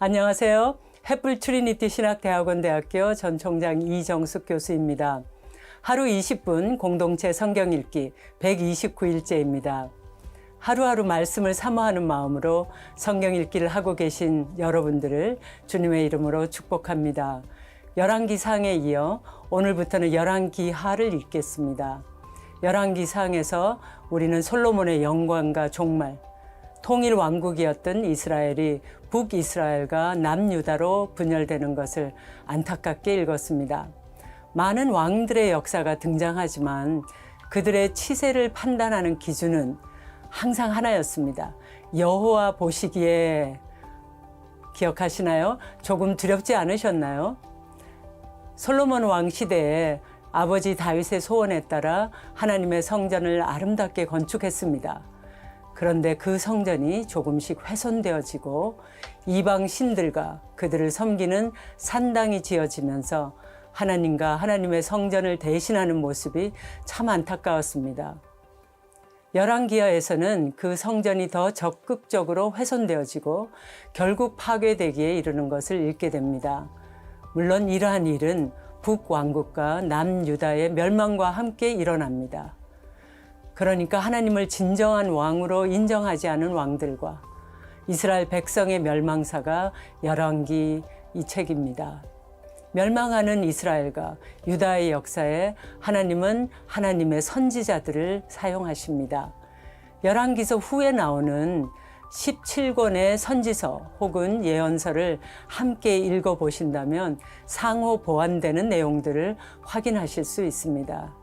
안녕하세요. 햇불 트리니티 신학대학원대학교 전 총장 이정숙 교수입니다. 하루 20분 공동체 성경 읽기 129일째입니다. 하루하루 말씀을 사모하는 마음으로 성경 읽기를 하고 계신 여러분들을 주님의 이름으로 축복합니다. 열왕기상에 이어 오늘부터는 열왕기하를 읽겠습니다. 열왕기상에서 우리는 솔로몬의 영광과 종말, 통일 왕국이었던 이스라엘이 북이스라엘과 남유다로 분열되는 것을 안타깝게 읽었습니다. 많은 왕들의 역사가 등장하지만 그들의 치세를 판단하는 기준은 항상 하나였습니다. 여호와 보시기에, 기억하시나요? 조금 두렵지 않으셨나요? 솔로몬 왕 시대에 아버지 다윗의 소원에 따라 하나님의 성전을 아름답게 건축했습니다. 그런데 그 성전이 조금씩 훼손되어지고 이방 신들과 그들을 섬기는 산당이 지어지면서 하나님과 하나님의 성전을 대신하는 모습이 참 안타까웠습니다. 열왕기하에서는 그 성전이 더 적극적으로 훼손되어지고 결국 파괴되기에 이르는 것을 읽게 됩니다. 물론 이러한 일은 북왕국과 남유다의 멸망과 함께 일어납니다. 그러니까 하나님을 진정한 왕으로 인정하지 않은 왕들과 이스라엘 백성의 멸망사가 열왕기 이 책입니다. 멸망하는 이스라엘과 유다의 역사에 하나님은 하나님의 선지자들을 사용하십니다. 열왕기서 후에 나오는 17권의 선지서 혹은 예언서를 함께 읽어보신다면 상호 보완되는 내용들을 확인하실 수 있습니다.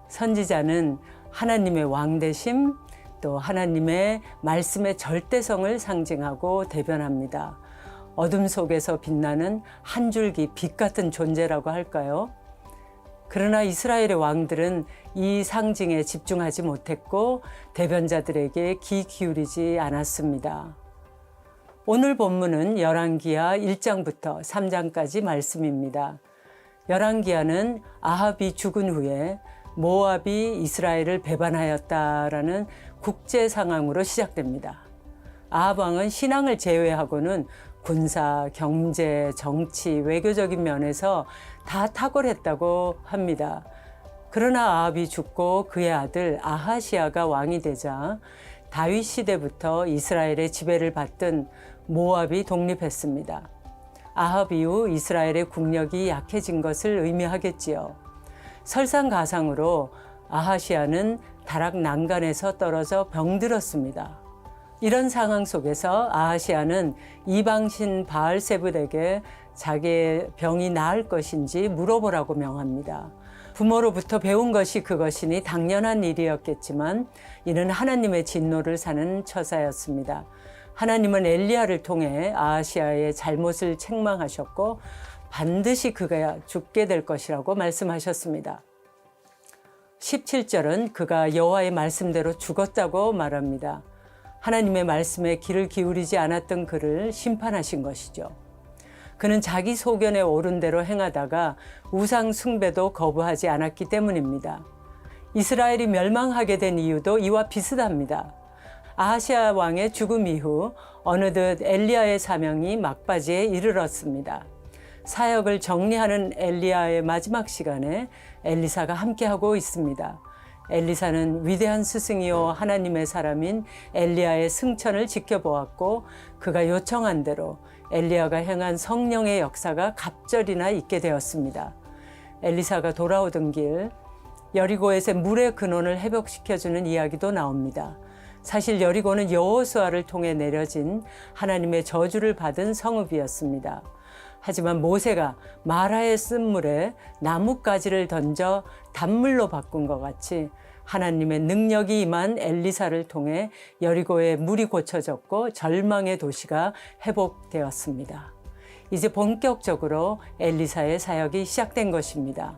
선지자는 하나님의 왕되심, 또 하나님의 말씀의 절대성을 상징하고 대변합니다. 어둠 속에서 빛나는 한 줄기 빛 같은 존재라고 할까요? 그러나 이스라엘의 왕들은 이 상징에 집중하지 못했고 대변자들에게 귀 기울이지 않았습니다. 오늘 본문은 열왕기하 1장부터 3장까지 말씀입니다. 열왕기하는 아합이 죽은 후에 모압이 이스라엘을 배반하였다라는 국제 상황으로 시작됩니다. 아합 왕은 신앙을 제외하고는 군사, 경제, 정치, 외교적인 면에서 다 탁월했다고 합니다. 그러나 아합이 죽고 그의 아들 아하시아가 왕이 되자 다윗 시대부터 이스라엘의 지배를 받던 모압이 독립했습니다. 아합 이후 이스라엘의 국력이 약해진 것을 의미하겠지요. 설상가상으로 아하시아는 다락 난간에서 떨어져 병들었습니다. 이런 상황 속에서 아하시아는 이방신 바알세불에게 자기의 병이 나을 것인지 물어보라고 명합니다. 부모로부터 배운 것이 그것이니 당연한 일이었겠지만 이는 하나님의 진노를 사는 처사였습니다. 하나님은 엘리야를 통해 아하시아의 잘못을 책망하셨고 반드시 그가 죽게 될 것이라고 말씀하셨습니다. 17절은 그가 여호와의 말씀대로 죽었다고 말합니다. 하나님의 말씀에 귀를 기울이지 않았던 그를 심판하신 것이죠. 그는 자기 소견에 옳은 대로 행하다가 우상 숭배도 거부하지 않았기 때문입니다. 이스라엘이 멸망하게 된 이유도 이와 비슷합니다. 아하시아 왕의 죽음 이후 어느덧 엘리야의 사명이 막바지에 이르렀습니다. 사역을 정리하는 엘리야의 마지막 시간에 엘리사가 함께하고 있습니다. 엘리사는 위대한 스승이요 하나님의 사람인 엘리야의 승천을 지켜보았고 그가 요청한 대로 엘리야가 행한 성령의 역사가 갑절이나 있게 되었습니다. 엘리사가 돌아오던 길 여리고에서 물의 근원을 회복시켜주는 이야기도 나옵니다. 사실 여리고는 여호수아를 통해 내려진 하나님의 저주를 받은 성읍이었습니다. 하지만 모세가 마라의 쓴물에 나뭇가지를 던져 단물로 바꾼 것 같이 하나님의 능력이 임한 엘리사를 통해 여리고의 물이 고쳐졌고 절망의 도시가 회복되었습니다. 이제 본격적으로 엘리사의 사역이 시작된 것입니다.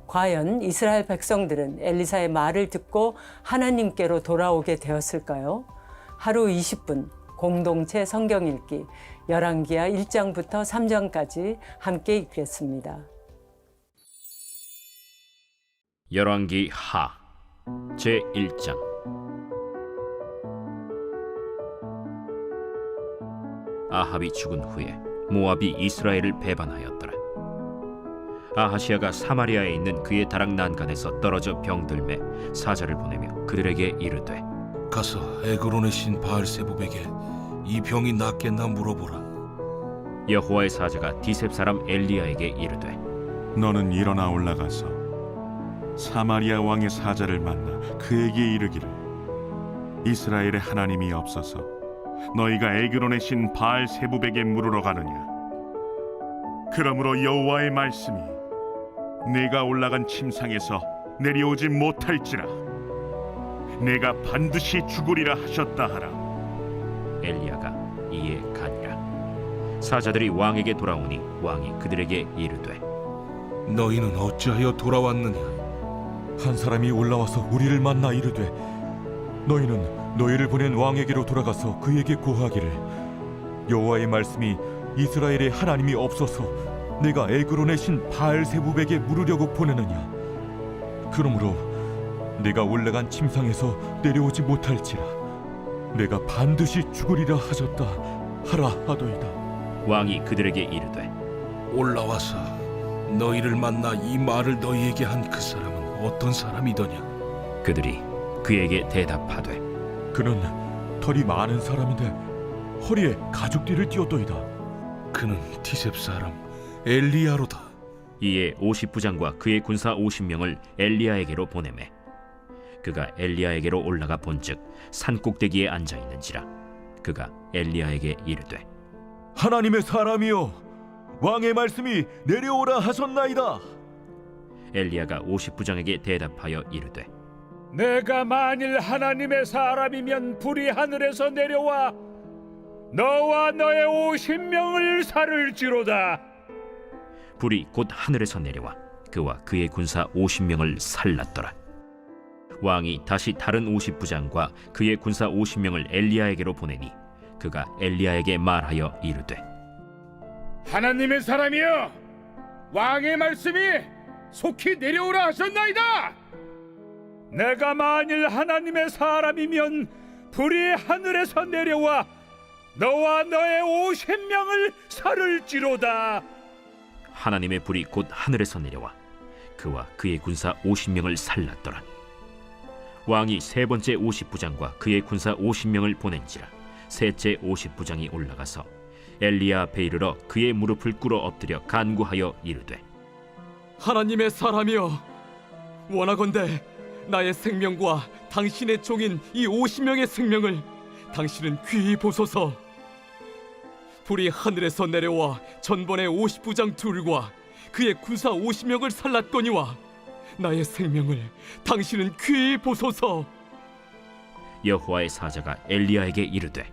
과연 이스라엘 백성들은 엘리사의 말을 듣고 하나님께로 돌아오게 되었을까요? 하루 20분 공동체 성경 읽기 열왕기하 1장부터 3장까지 함께 읽겠습니다. 열왕기하 제1장 아합이 죽은 후에 모압이 이스라엘을 배반하였더라. 아하시아가 사마리아에 있는 그의 다락 난간에서 떨어져 병들매 사자를 보내며 그들에게 이르되 가서 에그론의 신 바알세부백에 이 병이 낫겠나 물어보라. 여호와의 사자가 디셉 사람 엘리야에게 이르되 너는 일어나 올라가서 사마리아 왕의 사자를 만나 그에게 이르기를 이스라엘의 하나님이 없어서 너희가 에그론의 신 바알세부백에 물으러 가느냐. 그러므로 여호와의 말씀이 네가 올라간 침상에서 내려오지 못할지라 내가 반드시 죽으리라 하셨다 하라. 엘리야가 이에 가니라. 사자들이 왕에게 돌아오니 왕이 그들에게 이르되 너희는 어찌하여 돌아왔느냐? 한 사람이 올라와서 우리를 만나 이르되 너희는 너희를 보낸 왕에게로 돌아가서 그에게 고하기를 여호와의 말씀이 이스라엘의 하나님이 없어서 내가 에그론의 신 바알세부백에 물으려고 보내느냐. 그러므로 내가 올라간 침상에서 내려오지 못할지라 내가 반드시 죽으리라 하셨다 하라 하도이다. 왕이 그들에게 이르되 올라와서 너희를 만나 이 말을 너희에게 한 그 사람은 어떤 사람이더냐? 그들이 그에게 대답하되 그는 털이 많은 사람인데 허리에 가죽띠를 띠었도이다. 그는 디셉 사람 엘리야로다. 이에 50부장과 그의 군사 50명을 엘리야에게로 보내매 그가 엘리야에게로 올라가 본즉 산꼭대기에 앉아 있는지라. 그가 엘리야에게 이르되 하나님의 사람이여 왕의 말씀이 내려오라 하셨나이다. 엘리야가 50부장에게 대답하여 이르되 내가 만일 하나님의 사람이면 불이 하늘에서 내려와 너와 너의 50명을 살을지로다. 불이 곧 하늘에서 내려와 그와 그의 군사 50명을 살랐더라. 왕이 다시 다른 50부장과 그의 군사 50명을 엘리야에게로 보내니 그가 엘리야에게 말하여 이르되 하나님의 사람이여 왕의 말씀이 속히 내려오라 하셨나이다. 내가 만일 하나님의 사람이면 불이 하늘에서 내려와 너와 너의 50명을 살을지로다. 하나님의 불이 곧 하늘에서 내려와 그와 그의 군사 50명을 살랐더라. 왕이 세 번째 50부장과 그의 군사 50명을 보낸지라. 셋째 50부장이 올라가서 엘리야 앞에 이르러 그의 무릎을 꿇어 엎드려 간구하여 이르되 하나님의 사람이여 원하건대 나의 생명과 당신의 종인 이 50명의 생명을 당신은 귀히 보소서. 불이 하늘에서 내려와 전번의 50부장 둘과 그의 군사 50명을 살랐거니와 나의 생명을 당신은 귀히 보소서. 여호와의 사자가 엘리야에게 이르되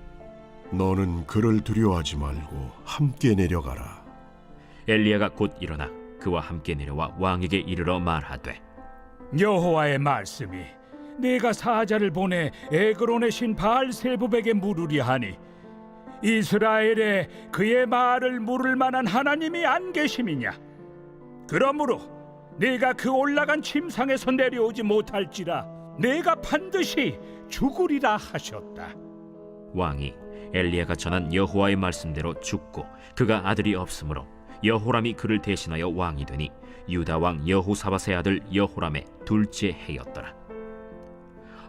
너는 그를 두려워하지 말고 함께 내려가라. 엘리야가 곧 일어나 그와 함께 내려와 왕에게 이르러 말하되 여호와의 말씀이 네가 사자를 보내 에그론의 신 바알세부백에 물으리 하니 이스라엘에 그의 말을 물을 만한 하나님이 안 계심이냐? 그러므로 네가 그 올라간 침상에서 내려오지 못할지라 네가 반드시 죽으리라 하셨다. 왕이 엘리야가 전한 여호와의 말씀대로 죽고 그가 아들이 없으므로 여호람이 그를 대신하여 왕이 되니 유다 왕 여호사밧의 아들 여호람의 둘째 해였더라.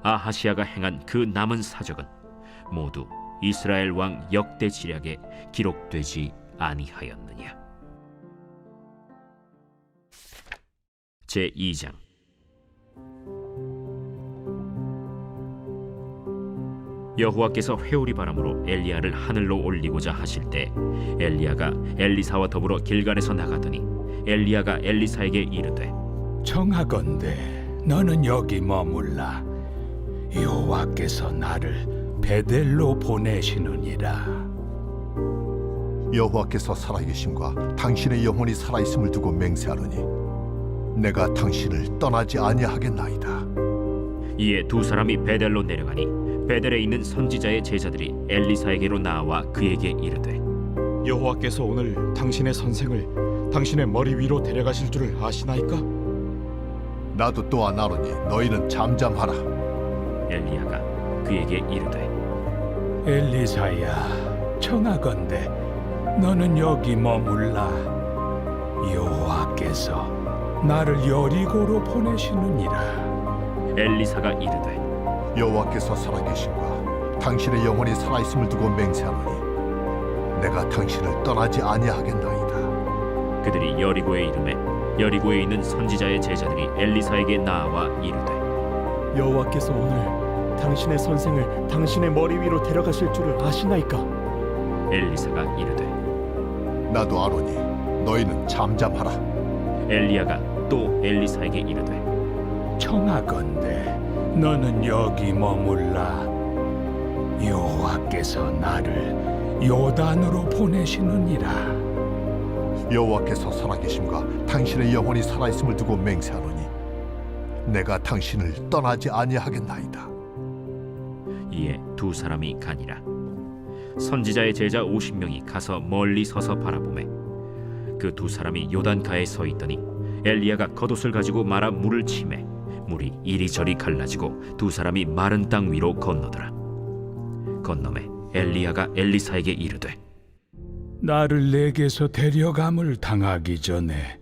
아하시아가 행한 그 남은 사적은 모두 이스라엘 왕 역대 지략에 기록되지 아니하였느냐. 제2장. 여호와께서 회오리 바람으로 엘리야를 하늘로 올리고자 하실 때 엘리야가 엘리사와 더불어 길갈에서 나가더니 엘리야가 엘리사에게 이르되 청하건대 너는 여기 머물라. 여호와께서 나를 베델로 보내시느니라. 여호와께서 살아계심과 당신의 영혼이 살아있음을 두고 맹세하노니 내가 당신을 떠나지 아니하겠나이다. 이에 두 사람이 베델로 내려가니 베델에 있는 선지자의 제자들이 엘리사에게로 나와 그에게 이르되 여호와께서 오늘 당신의 선생을 당신의 머리 위로 데려가실 줄을 아시나이까? 나도 또한 아노니 너희는 잠잠하라. 엘리야가 그에게 이르되 엘리사야, 청하건대 너는 여기 머물라. 여호와께서 나를 여리고로 보내시느니라. 엘리사가 이르되 여호와께서 살아계심과 당신의 영혼이 살아있음을 두고 맹세하노니 내가 당신을 떠나지 아니하겠나이다. 그들이 여리고에 이르매 여리고에 있는 선지자의 제자들이 엘리사에게 나아와 이르되 여호와께서 오늘 당신의 선생을 당신의 머리 위로 데려가실 줄을 아시나이까? 엘리사가 이르되 나도 아노니 너희는 잠잠하라. 엘리야가 또 엘리사에게 이르되 청하건대 너는 여기 머물라. 여호와께서 나를 요단으로 보내시느니라. 여호와께서 살아계심과 당신의 영혼이 살아있음을 두고 맹세하노니 내가 당신을 떠나지 아니하겠나이다. 이에 두 사람이 가니라. 선지자의 제자 50명이 가서 멀리 서서 바라보매 그 두 사람이 요단가에 서 있더니 엘리야가 겉옷을 가지고 말아 물을 치매 물이 이리저리 갈라지고 두 사람이 마른 땅 위로 건너더라. 건너매 엘리야가 엘리사에게 이르되 나를 내게서 데려감을 당하기 전에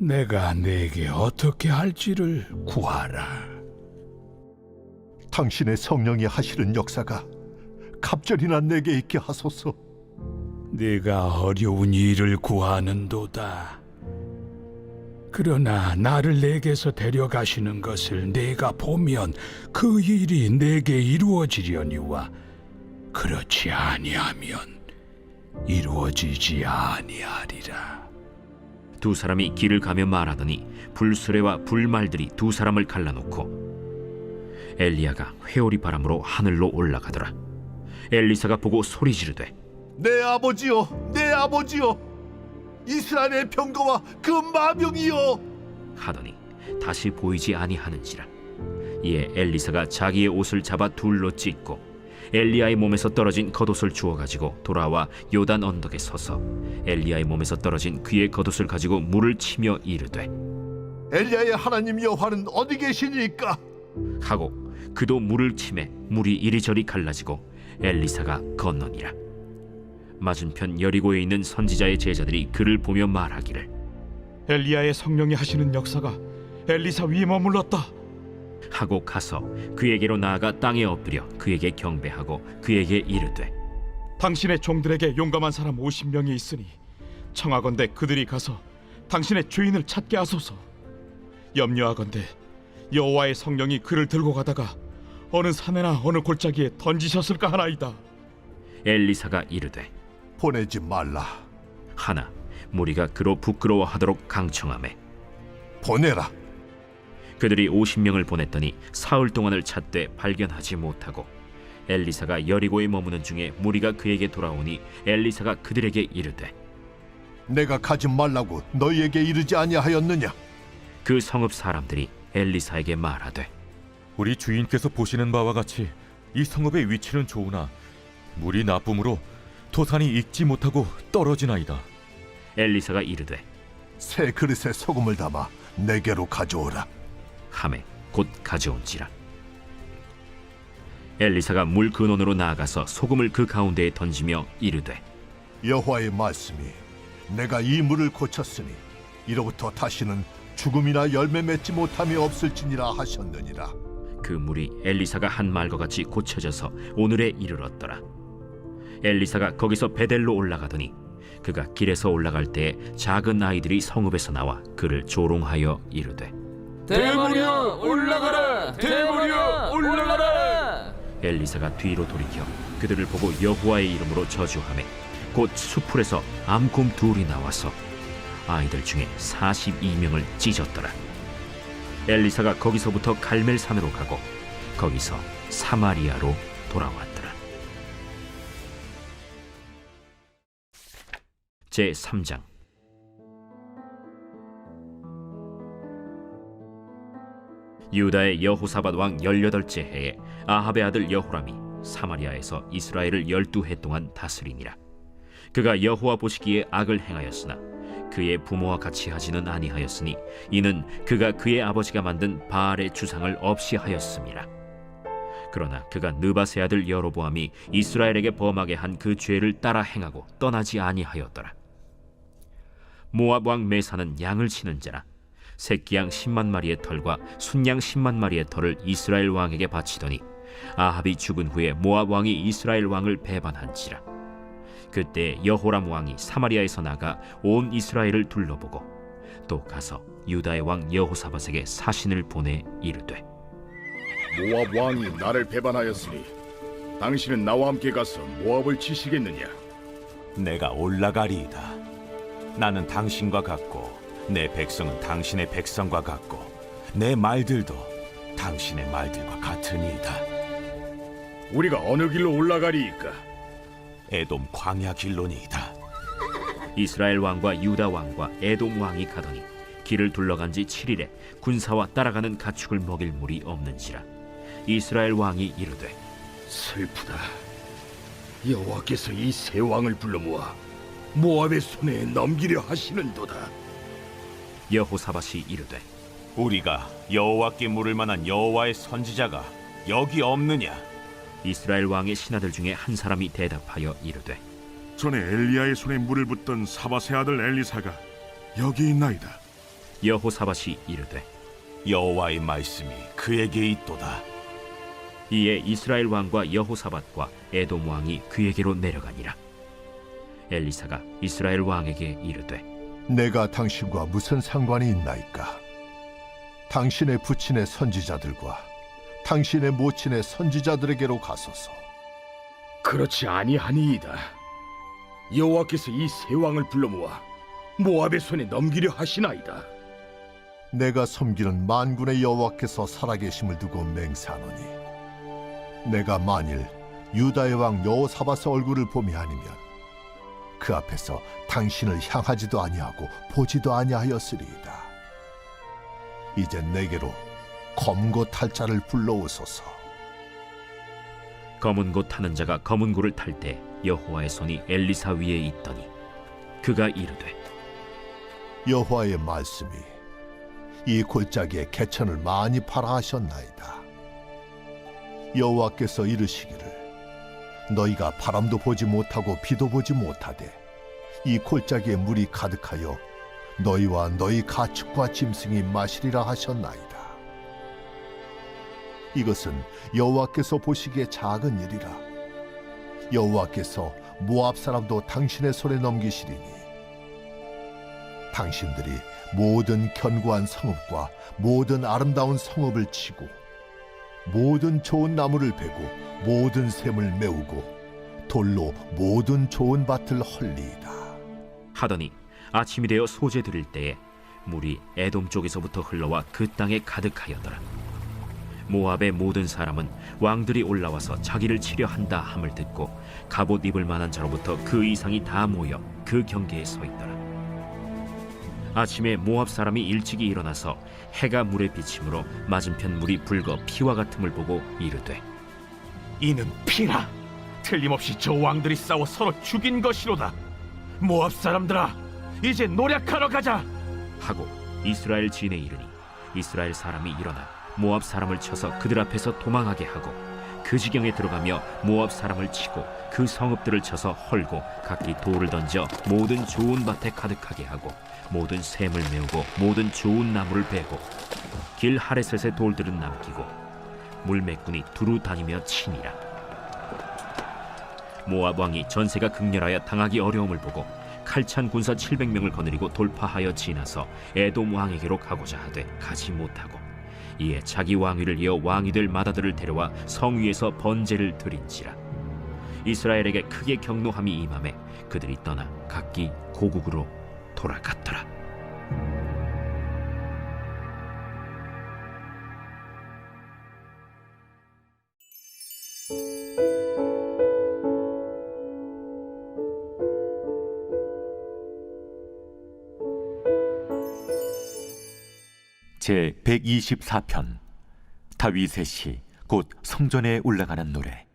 내가 내게 어떻게 할지를 구하라. 당신의 성령이 하시는 역사가 갑절이나 내게 있게 하소서. 네가 어려운 일을 구하는도다. 그러나 나를 내게서 데려가시는 것을 내가 보면 그 일이 내게 이루어지려니와 그렇지 아니하면 이루어지지 아니하리라. 두 사람이 길을 가며 말하더니 불수레와 불말들이 두 사람을 갈라놓고 엘리야가 회오리 바람으로 하늘로 올라가더라. 엘리사가 보고 소리 지르되 내 아버지여, 내 아버지여, 이스라엘의 병거와 그 마병이여 하더니 다시 보이지 아니하는지라. 이에 엘리사가 자기의 옷을 잡아 둘로 찢고 엘리야의 몸에서 떨어진 겉옷을 주워 가지고 돌아와 요단 언덕에 서서 엘리야의 몸에서 떨어진 그의 겉옷을 가지고 물을 치며 이르되 엘리야의 하나님 여호와는 어디 계시니까? 하고 그도 물을 치매 물이 이리저리 갈라지고 엘리사가 건너니라. 맞은편 여리고에 있는 선지자의 제자들이 그를 보며 말하기를 엘리야의 성령이 하시는 역사가 엘리사 위에 머물렀다 하고 가서 그에게로 나아가 땅에 엎드려 그에게 경배하고 그에게 이르되 당신의 종들에게 용감한 사람 50명이 있으니 청하건대 그들이 가서 당신의 주인을 찾게 하소서. 염려하건대 여호와의 성령이 그를 들고 가다가 어느 산에나 어느 골짜기에 던지셨을까 하나이다. 엘리사가 이르되 보내지 말라. 하나 무리가 그로 부끄러워하도록 강청하매 보내라. 그들이 50명을 보냈더니 사흘 동안을 찾되 발견하지 못하고 엘리사가 여리고에 머무는 중에 무리가 그에게 돌아오니 엘리사가 그들에게 이르되 내가 가지 말라고 너희에게 이르지 아니하였느냐? 그 성읍 사람들이 엘리사에게 말하되 우리 주인께서 보시는 바와 같이 이 성읍의 위치는 좋으나 물이 나쁨으로 토산이 익지 못하고 떨어지나이다. 엘리사가 이르되 새 그릇에 소금을 담아 내게로 가져오라. 하매 곧 가져온지라. 엘리사가 물 근원으로 나아가서 소금을 그 가운데에 던지며 이르되 여호와의 말씀이 내가 이 물을 고쳤으니 이로부터 다시는 죽음이나 열매 맺지 못함이 없을지니라 하셨느니라. 그 물이 엘리사가 한 말과 같이 고쳐져서 오늘에 이르렀더라. 엘리사가 거기서 베델로 올라가더니 그가 길에서 올라갈 때에 작은 아이들이 성읍에서 나와 그를 조롱하여 이르되 대머리여 올라가라! 대머리여 올라가라! 엘리사가 뒤로 돌이켜 그들을 보고 여호와의 이름으로 저주하매 곧 수풀에서 암곰 둘이 나와서 아이들 중에 42명을 찢었더라. 엘리사가 거기서부터 갈멜산으로 가고 거기서 사마리아로 돌아왔더라. 제3장. 유다의 여호사밧 왕 18째 해에 아합의 아들 여호람이 사마리아에서 이스라엘을 12해 동안 다스리니라. 그가 여호와 보시기에 악을 행하였으나 그의 부모와 같이 하지는 아니하였으니 이는 그가 그의 아버지가 만든 바알의 주상을 없이 하였음이라. 그러나 그가 느바세 아들 여로보암이 이스라엘에게 범하게 한 그 죄를 따라 행하고 떠나지 아니하였더라. 모압 왕 메사는 양을 치는 자라 새끼양 10만 마리의 털과 순양 10만 마리의 털을 이스라엘 왕에게 바치더니 아합이 죽은 후에 모압 왕이 이스라엘 왕을 배반한지라. 그때 여호람 왕이 사마리아에서 나가 온 이스라엘을 둘러보고 또 가서 유다의 왕 여호사밧에게 사신을 보내 이르되 모압 왕이 나를 배반하였으니 당신은 나와 함께 가서 모압을 치시겠느냐? 내가 올라가리이다. 나는 당신과 같고 내 백성은 당신의 백성과 같고 내 말들도 당신의 말들과 같으니이다. 우리가 어느 길로 올라가리이까? 에돔 광야 길로니이다. 이스라엘 왕과 유다 왕과 에돔 왕이 가더니 길을 둘러간 지 7일에 군사와 따라가는 가축을 먹일 물이 없는지라. 이스라엘 왕이 이르되 슬프다. 여호와께서 이 세 왕을 불러 모아 모압의 손에 넘기려 하시는도다. 여호사밧이 이르되 우리가 여호와께 물을 만한 여호와의 선지자가 여기 없느냐? 이스라엘 왕의 신하들 중에 한 사람이 대답하여 이르되 전에 엘리야의 손에 물을 붓던 사밧의 아들 엘리사가 여기 있나이다. 여호사밧이 이르되 여호와의 말씀이 그에게 있도다. 이에 이스라엘 왕과 여호사밧과 에돔 왕이 그에게로 내려가니라. 엘리사가 이스라엘 왕에게 이르되 내가 당신과 무슨 상관이 있나이까? 당신의 부친의 선지자들과 당신의 모친의 선지자들에게로 가소서. 그렇지 아니하니이다. 여호와께서 이 세 왕을 불러 모아 모압의 손에 넘기려 하시나이다. 내가 섬기는 만군의 여호와께서 살아계심을 두고 맹세하노니 내가 만일 유다의 왕 여호사밧의 얼굴을 봄이 아니면 그 앞에서 당신을 향하지도 아니하고 보지도 아니하였으리이다. 이제 내게로 검고 탈 자를 불러오소서. 검은 고 타는 자가 검은 고를 탈 때 여호와의 손이 엘리사 위에 있더니 그가 이르되 여호와의 말씀이 이 골짜기에 개천을 많이 팔아 하셨나이다. 여호와께서 이르시기를 너희가 바람도 보지 못하고 비도 보지 못하되 이 골짜기에 물이 가득하여 너희와 너희 가축과 짐승이 마시리라 하셨나이다. 이것은 여호와께서 보시기에 작은 일이라. 여호와께서 모압 사람도 당신의 손에 넘기시리니 당신들이 모든 견고한 성읍과 모든 아름다운 성읍을 치고 모든 좋은 나무를 베고 모든 샘을 메우고 돌로 모든 좋은 밭을 헐리이다. 하더니 아침이 되어 소재 드릴 때에 물이 에돔 쪽에서부터 흘러와 그 땅에 가득하였더라. 모압의 모든 사람은 왕들이 올라와서 자기를 치려 한다 함을 듣고 갑옷 입을 만한 자로부터 그 이상이 다 모여 그 경계에 서 있더라. 아침에 모압 사람이 일찍이 일어나서 해가 물에 비침으로 맞은편 물이 붉어 피와 같음을 보고 이르되 이는 피라. 틀림없이 저 왕들이 싸워 서로 죽인 것이로다. 모압 사람들아, 이제 노력하러 가자. 하고 이스라엘 진에 이르니 이스라엘 사람이 일어나 모압 사람을 쳐서 그들 앞에서 도망하게 하고 그 지경에 들어가며 모압 사람을 치고 그 성읍들을 쳐서 헐고 각기 돌을 던져 모든 좋은 밭에 가득하게 하고 모든 샘을 메우고 모든 좋은 나무를 베고 길 하레셋의 돌들은 남기고 물매꾼이 두루 다니며 치니라. 모압 왕이 전세가 극렬하여 당하기 어려움을 보고 칼찬 군사 700명을 거느리고 돌파하여 지나서 에돔 왕에게로 가고자 하되 가지 못하고 이에 자기 왕위를 이어 왕이 될 맏아들을 데려와 성 위에서 번제를 드린지라. 이스라엘에게 크게 경노함이 임하매 그들이 떠나 각기 고국으로 돌아갔더라. 제 124편 다윗의 시 곧 성전에 올라가는 노래.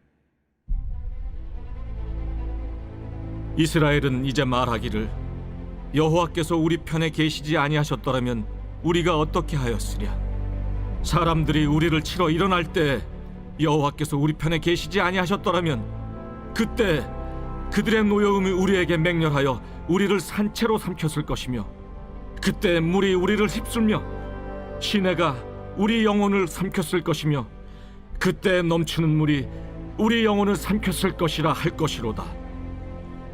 이스라엘은 이제 말하기를 여호와께서 우리 편에 계시지 아니하셨더라면 우리가 어떻게 하였으랴. 사람들이 우리를 치러 일어날 때 여호와께서 우리 편에 계시지 아니하셨더라면 그때 그들의 노여움이 우리에게 맹렬하여 우리를 산채로 삼켰을 것이며 그때 물이 우리를 휩쓸며 시내가 우리 영혼을 삼켰을 것이며 그때 넘치는 물이 우리 영혼을 삼켰을 것이라 할 것이로다.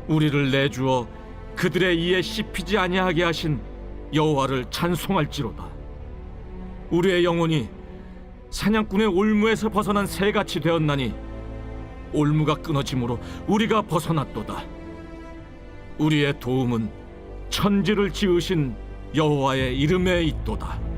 우리를 내주어 그들의 이에 씹히지 아니하게 하신 여호와를 찬송할지로다. 우리의 영혼이 사냥꾼의 올무에서 벗어난 새같이 되었나니 올무가 끊어짐으로 우리가 벗어났도다. 우리의 도움은 천지를 지으신 여호와의 이름에 있도다.